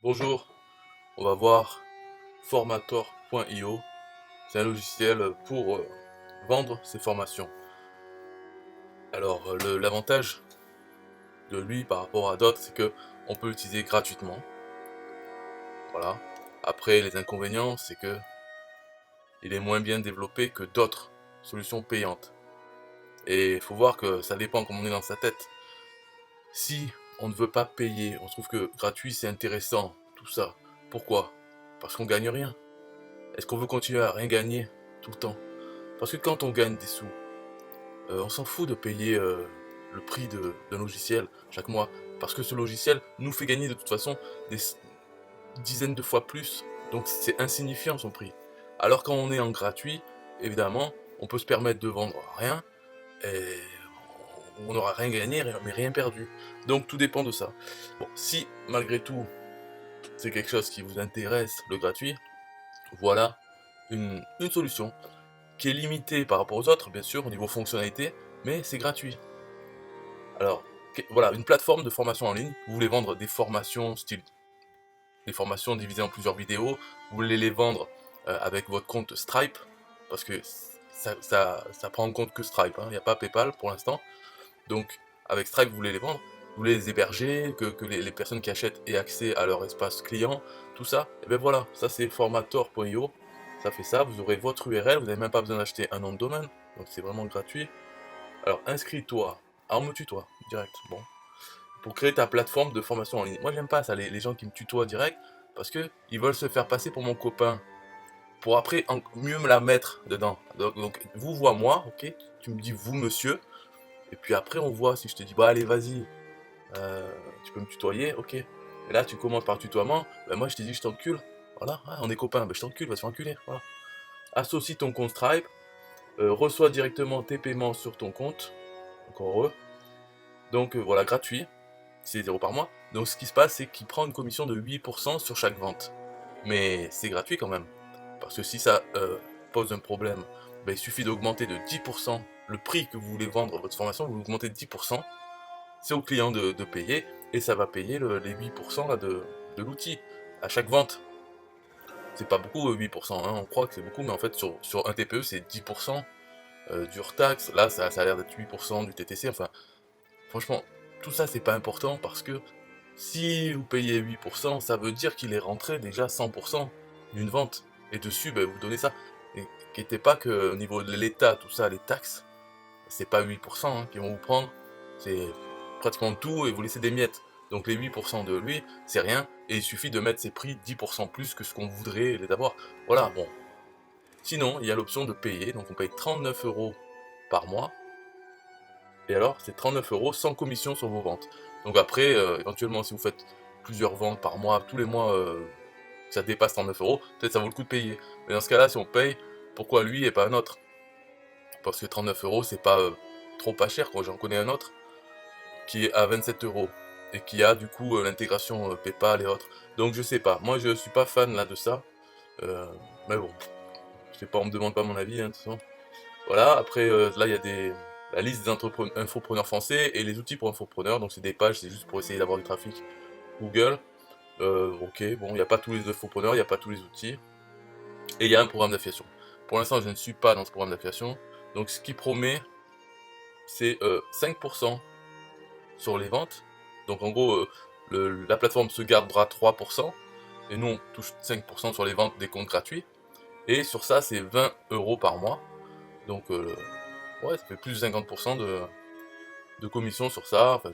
Bonjour, on va voir Formator.io. C'est un logiciel pour vendre ses formations. Alors l'avantage de lui par rapport à d'autres, c'est que on peut l'utiliser gratuitement. Voilà. Après, les inconvénients, c'est que il est moins bien développé que d'autres solutions payantes. Et il faut voir que ça dépend comment on est dans sa tête. Si on ne veut pas payer, on trouve que gratuit c'est intéressant, tout ça. Pourquoi? Parce qu'on gagne rien. Est-ce qu'on veut continuer à rien gagner tout le temps? Parce que quand on gagne des sous, on s'en fout de payer le prix d'un logiciel chaque mois. Parce que ce logiciel nous fait gagner de toute façon des dizaines de fois plus. Donc c'est insignifiant son prix. Alors quand on est en gratuit, évidemment, on peut se permettre de vendre rien et on n'aura rien gagné mais rien perdu. Donc tout dépend de ça. Bon, si malgré tout c'est quelque chose qui vous intéresse, le gratuit, voilà une solution qui est limitée par rapport aux autres, bien sûr, au niveau fonctionnalité, mais c'est gratuit. Alors, voilà, une plateforme de formation en ligne, vous voulez vendre des formations style, des formations divisées en plusieurs vidéos, vous voulez les vendre avec votre compte Stripe, parce que ça prend en compte que Stripe, hein, il n'y a pas PayPal pour l'instant, donc avec Stripe vous voulez les vendre, vous voulez les héberger, que les personnes qui achètent aient accès à leur espace client, tout ça, et bien voilà, ça c'est formator.io, ça fait ça, vous aurez votre URL, vous n'avez même pas besoin d'acheter un nom de domaine, donc c'est vraiment gratuit. Alors inscris-toi, alors me tutoie, direct, bon, pour créer ta plateforme de formation en ligne. Moi j'aime pas ça, les gens qui me tutoient direct, parce que ils veulent se faire passer pour mon copain, pour après mieux me la mettre dedans. Donc vous vois moi, ok, tu me dis vous monsieur, et puis après on voit si je te dis bah allez vas-y, euh, tu peux me tutoyer, ok. Et là tu commences par tutoiement, ben moi je te dis je t'encule, voilà, ah, on est copains, ben je t'encule, va se faire enculer, voilà. Associe ton compte Stripe, reçois directement tes paiements sur ton compte, encore heureux. Donc voilà, gratuit, c'est 0 par mois. Donc ce qui se passe, c'est qu'il prend une commission de 8% sur chaque vente. Mais c'est gratuit quand même. Parce que si ça pose un problème, ben, il suffit d'augmenter de 10% le prix que vous voulez vendre votre formation, vous augmentez de 10%, c'est au client de payer, et ça va payer les 8% là, de l'outil à chaque vente. C'est pas beaucoup 8%, hein, on croit que c'est beaucoup, mais en fait sur un TPE c'est 10% du hors-taxe, là ça a l'air d'être 8% du TTC, enfin franchement, tout ça c'est pas important parce que si vous payez 8%, ça veut dire qu'il est rentré déjà 100% d'une vente. Et dessus, ben, vous donnez ça. Et inquiétez pas que au niveau de l'État, tout ça, les taxes, c'est pas 8% hein, qu'ils vont vous prendre, c'est pratiquement tout et vous laissez des miettes. Donc les 8% de lui, c'est rien, et il suffit de mettre ses prix 10% plus que ce qu'on voudrait les avoir. Voilà, bon. Sinon, il y a l'option de payer, donc on paye 39 € par mois, et alors, c'est 39 € sans commission sur vos ventes. Donc après, éventuellement, si vous faites plusieurs ventes par mois, tous les mois, ça dépasse 39 €, peut-être ça vaut le coup de payer. Mais dans ce cas-là, si on paye, pourquoi lui et pas un autre? Parce que 39 € c'est pas trop pas cher, quoi. J'en connais un autre qui est à 27 € et qui a du coup l'intégration PayPal et autres. Donc je sais pas. Moi, je suis pas fan là de ça. Euh, mais bon, je sais pas, on me demande pas mon avis, hein, de toute façon. Voilà, après, là, il y a la liste des infopreneurs français et les outils pour infopreneurs. Donc, c'est des pages, c'est juste pour essayer d'avoir du trafic Google. Ok, bon, il n'y a pas tous les infopreneurs, il n'y a pas tous les outils. Et il y a un programme d'affiliation. Pour l'instant, je ne suis pas dans ce programme d'affiliation. Donc, ce qui promet, c'est 5% sur les ventes. Donc, en gros, la plateforme se gardera 3%. Et nous, on touche 5% sur les ventes des comptes gratuits. Et sur ça, c'est 20 € par mois. Donc, ouais, ça fait plus de 50% de commission sur ça. Enfin,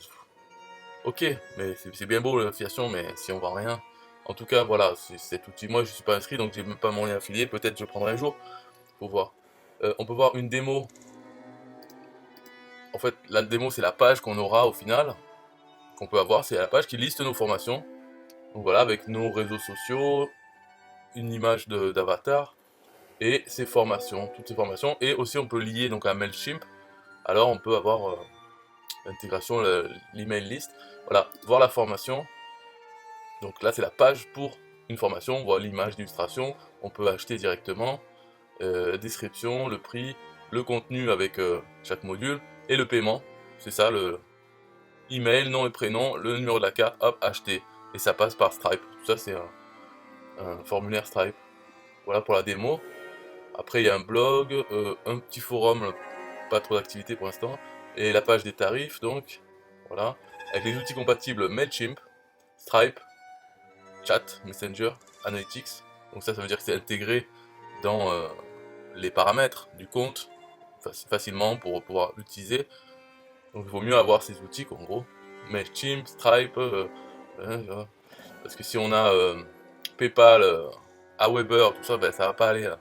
ok, mais c'est bien beau l'affiliation, mais si on vend rien. En tout cas, voilà, c'est cet outil. Moi, je suis pas inscrit, donc j'ai même pas mon lien affilié. Peut-être je prendrai un jour. Faut voir. On peut voir une démo. En fait, la démo, c'est la page qu'on aura au final, qu'on peut avoir. C'est la page qui liste nos formations. Donc voilà, avec nos réseaux sociaux, une image d'avatar et ces formations, toutes ces formations. Et aussi, on peut lier donc à Mailchimp. Alors, on peut avoir l'intégration, l'email list. Voilà, voir la formation. Donc là, c'est la page pour une formation. On voit l'image d'illustration. On peut acheter directement. Description, le prix, le contenu avec chaque module et le paiement. C'est ça, le email, nom et prénom, le numéro de la carte, hop, acheter. et ça passe par Stripe. Tout ça, c'est un formulaire Stripe. Voilà pour la démo. Après, il y a un blog, un petit forum, pas trop d'activité pour l'instant, et la page des tarifs, donc, voilà, avec les outils compatibles Mailchimp, Stripe, Chat, Messenger, Analytics. Donc ça veut dire que c'est intégré dans les paramètres du compte facilement pour pouvoir l'utiliser. Donc il vaut mieux avoir ces outils qu'en gros Mailchimp, Stripe, parce que si on a PayPal, Aweber, tout ça, ben ça va pas aller là.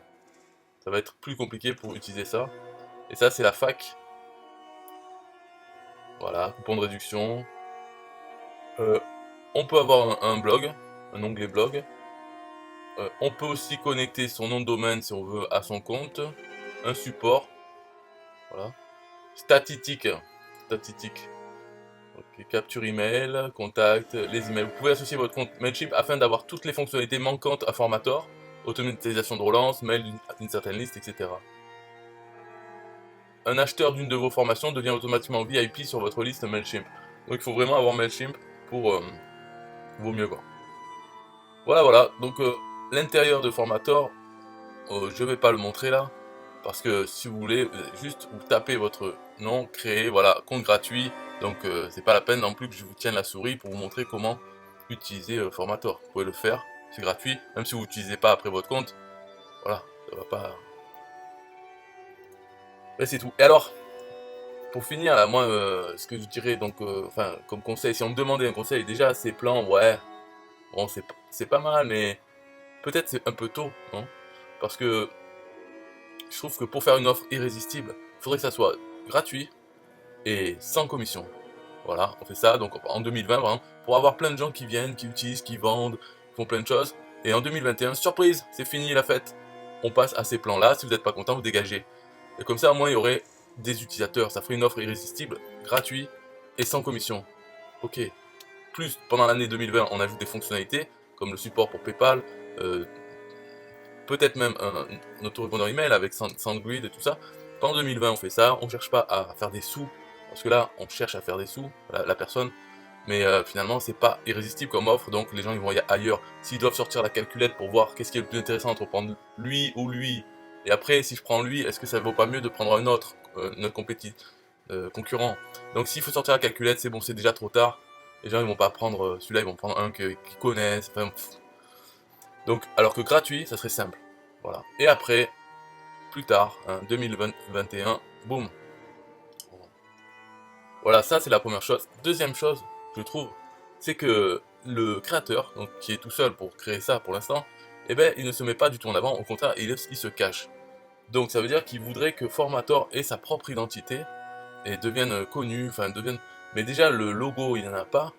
Ça va être plus compliqué pour utiliser ça. Et ça c'est la fac. Voilà, coupon de réduction. On peut avoir un blog, un onglet blog. On peut aussi connecter son nom de domaine si on veut à son compte. Un support. Voilà. Statistique. Ok, capture email, contact, les emails. Vous pouvez associer votre compte Mailchimp afin d'avoir toutes les fonctionnalités manquantes à Formator. Automatisation de relance, mail d'une certaine liste, etc. Un acheteur d'une de vos formations devient automatiquement VIP sur votre liste Mailchimp. Donc il faut vraiment avoir Mailchimp pour vaut mieux quoi. Voilà. Donc l'intérieur de Formator, je vais pas le montrer là, parce que si vous voulez, juste vous tapez votre nom, créer, voilà, compte gratuit. Donc c'est pas la peine non plus que je vous tienne la souris pour vous montrer comment utiliser Formator. Vous pouvez le faire, c'est gratuit, même si vous n'utilisez pas après votre compte. Voilà, ça va pas. Mais c'est tout. Et alors, pour finir, là, moi, ce que je dirais donc, enfin, comme conseil, si on me demandait un conseil, déjà ces plans, ouais, bon, c'est pas mal, mais peut-être c'est un peu tôt, non? Parce que je trouve que pour faire une offre irrésistible, il faudrait que ça soit gratuit et sans commission. Voilà, on fait ça donc en 2020 vraiment, pour avoir plein de gens qui viennent, qui utilisent, qui vendent, qui font plein de choses. Et en 2021, surprise, c'est fini la fête. On passe à ces plans-là, si vous n'êtes pas content, vous dégagez. Et comme ça, au moins, il y aurait des utilisateurs. Ça ferait une offre irrésistible, gratuite et sans commission. Ok. Plus, pendant l'année 2020, on ajoute des fonctionnalités, comme le support pour PayPal, peut-être même un autorépondeur email avec SendGrid et tout ça. Pendant 2020, on fait ça, on cherche pas à faire des sous, parce que là, on cherche à faire des sous, la personne, mais finalement, c'est pas irrésistible comme offre, donc les gens ils vont y aller ailleurs. S'ils doivent sortir la calculette pour voir qu'est-ce qui est le plus intéressant entre prendre lui ou lui, et après, si je prends lui, est-ce que ça vaut pas mieux de prendre un autre, notre concurrent. Donc s'il faut sortir la calculette, c'est bon, c'est déjà trop tard. Les gens ils vont pas prendre celui-là, ils vont prendre un qu'ils connaissent. Enfin, donc, alors que gratuit, ça serait simple. Voilà. Et après, plus tard, hein, 2021, boum. Voilà, ça c'est la première chose. Deuxième chose, je trouve, c'est que le créateur, donc qui est tout seul pour créer ça pour l'instant, eh ben, il ne se met pas du tout en avant, au contraire, il se cache. Donc ça veut dire qu'il voudrait que Formator ait sa propre identité et devienne connu, enfin devienne. Mais déjà le logo il n'en a pas,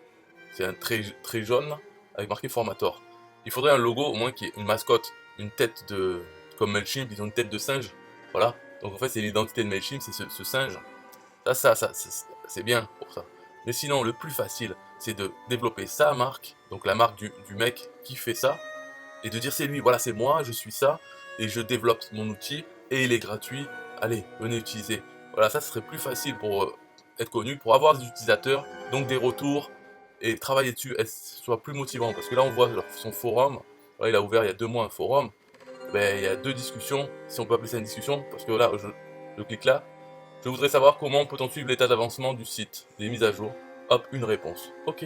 c'est un très jaune avec marqué Formator. Il faudrait un logo au moins qui ait une mascotte, une tête de. Comme Mailchimp, ils ont une tête de singe. Voilà. Donc en fait c'est l'identité de Mailchimp, c'est ce singe. Ça c'est bien pour ça. Mais sinon le plus facile c'est de développer sa marque, donc la marque du mec qui fait ça, et de dire c'est lui, voilà c'est moi, je suis ça, et je développe mon outil, et il est gratuit, allez, venez utiliser. Voilà, ça serait plus facile pour être connu, pour avoir des utilisateurs, donc des retours, et travailler dessus, soit plus motivant. Parce que là on voit son forum, là, il a ouvert il y a 2 mois un forum, ben, il y a 2 discussions, si on peut appeler ça une discussion, parce que là, je clique là, je voudrais savoir comment peut-on suivre l'état d'avancement du site, des mises à jour, hop, une réponse, ok.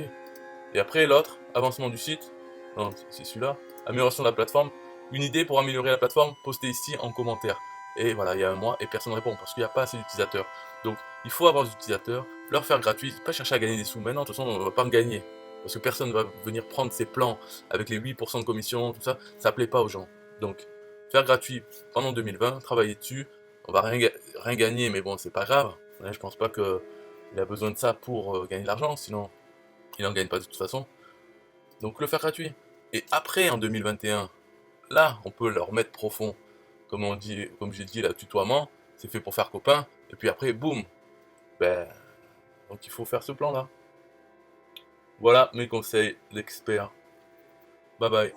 Et après l'autre, avancement du site, non, c'est celui-là, amélioration de la plateforme, une idée pour améliorer la plateforme, postez ici en commentaire. Et voilà, il y a un mois et personne ne répond parce qu'il n'y a pas assez d'utilisateurs. Donc il faut avoir des utilisateurs, leur faire gratuit, pas chercher à gagner des sous. Maintenant, de toute façon, on ne va pas en gagner. Parce que personne ne va venir prendre ses plans avec les 8% de commission, tout ça, ça ne plaît pas aux gens. Donc, faire gratuit pendant 2020, travailler dessus, on va rien gagner, mais bon, c'est pas grave. Je pense pas qu'il a besoin de ça pour gagner de l'argent, sinon il n'en gagne pas de toute façon. Donc le faire gratuit. Et après, en 2021, là, on peut leur mettre profond. Comme on dit, comme j'ai dit, le tutoiement, c'est fait pour faire copain. Et puis après, boum. Ben, donc il faut faire ce plan-là. Voilà mes conseils d'expert. Bye bye.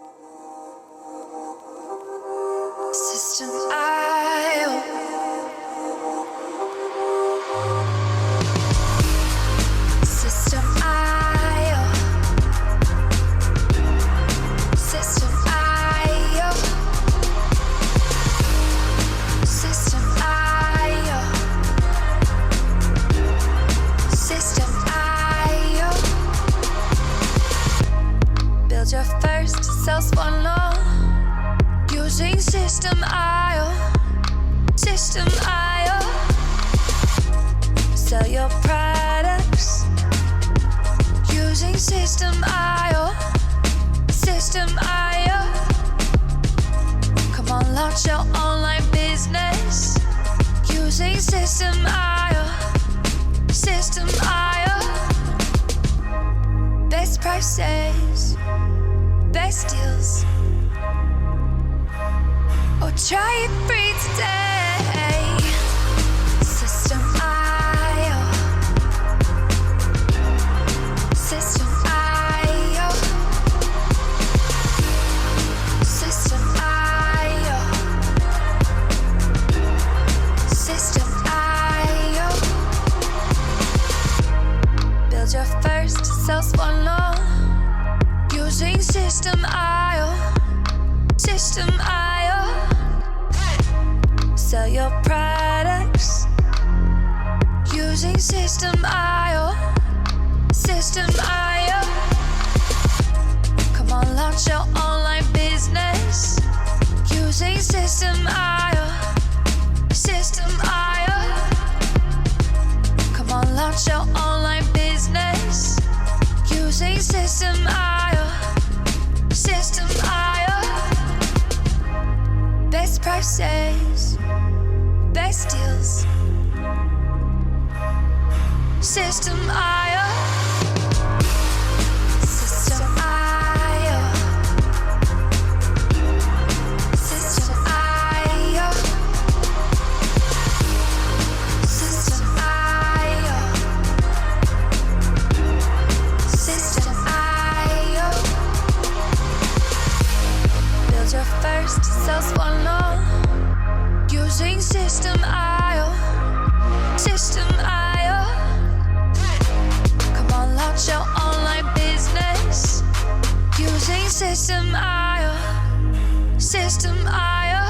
your first self-funnel using System IO. System IO. Sell your products using System IO. System IO. Come on, launch your online business using System IO. System IO. Best prices, best deals. Or try it free today. System IO. System IO. System IO. System IO. Build your first sales funnel using System IO. System IO. Sell your products using System IO. System IO. Come on, launch your online business using System IO. System IO. Come on, launch your online business using System IO. System IO. Best prices, best deals. System IO. System IO. System IO. System IO. System IO. Build your first sales funnel using System IO. System IO. Come on, launch your online business using System IO. System IO.